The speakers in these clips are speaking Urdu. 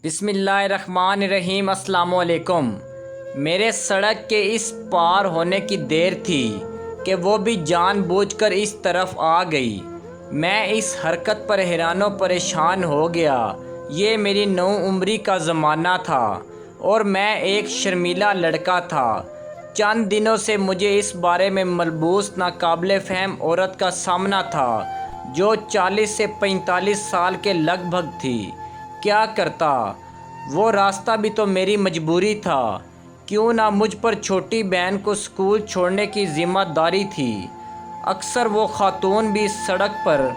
بسم اللہ الرحمن الرحیم۔ السلام علیکم۔ میرے سڑک کے اس پار ہونے کی دیر تھی کہ وہ بھی جان بوجھ کر اس طرف آ گئی۔ میں اس حرکت پر حیران و پریشان ہو گیا۔ یہ میری نو عمری کا زمانہ تھا اور میں ایک شرمیلا لڑکا تھا۔ چند دنوں سے مجھے اس بارے میں ملبوس ناقابل فہم عورت کا سامنا تھا جو 40 سے 45 سال کے لگ بھگ تھی۔ کیا کرتا؟ وہ راستہ بھی تو میری مجبوری تھا، کیوں نہ مجھ پر چھوٹی بہن کو اسکول چھوڑنے کی ذمہ داری تھی۔ اکثر وہ خاتون بھی سڑک پر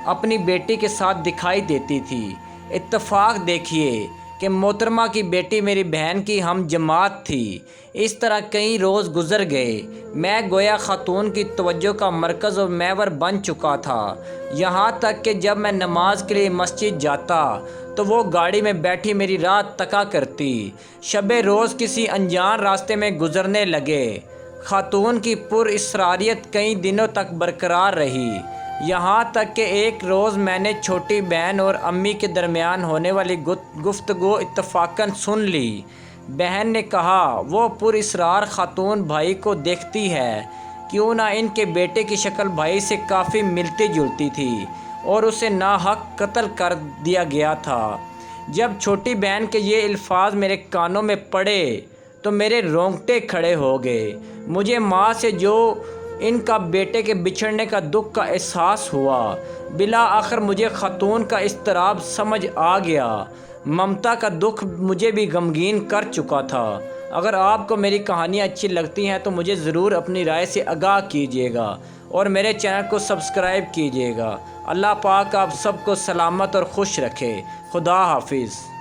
اپنی بیٹی کے ساتھ دکھائی دیتی تھی۔ اتفاق دیکھیے کہ محترمہ کی بیٹی میری بہن کی ہم جماعت تھی۔ اس طرح کئی روز گزر گئے۔ میں گویا خاتون کی توجہ کا مرکز اور محور بن چکا تھا، یہاں تک کہ جب میں نماز کے لیے مسجد جاتا تو وہ گاڑی میں بیٹھی میری راہ تکا کرتی۔ شب روز کسی انجان راستے میں گزرنے لگے۔ خاتون کی پر اصراریت کئی دنوں تک برقرار رہی، یہاں تک کہ ایک روز میں نے چھوٹی بہن اور امی کے درمیان ہونے والی گفتگو اتفاقاً سن لی۔ بہن نے کہا، وہ پر اصرار خاتون بھائی کو دیکھتی ہے، کیوں نہ ان کے بیٹے کی شکل بھائی سے کافی ملتی جلتی تھی اور اسے ناحق قتل کر دیا گیا تھا۔ جب چھوٹی بہن کے یہ الفاظ میرے کانوں میں پڑے تو میرے رونگٹے کھڑے ہو گئے۔ مجھے ماں سے جو ان کا بیٹے کے بچھڑنے کا دکھ کا احساس ہوا، بالآخر مجھے خاتون کا اضطراب سمجھ آ گیا۔ ممتا کا دکھ مجھے بھی غمگین کر چکا تھا۔ اگر آپ کو میری کہانیاں اچھی لگتی ہیں تو مجھے ضرور اپنی رائے سے آگاہ کیجیے گا اور میرے چینل کو سبسکرائب کیجیے گا۔ اللہ پاک آپ سب کو سلامت اور خوش رکھے۔ خدا حافظ۔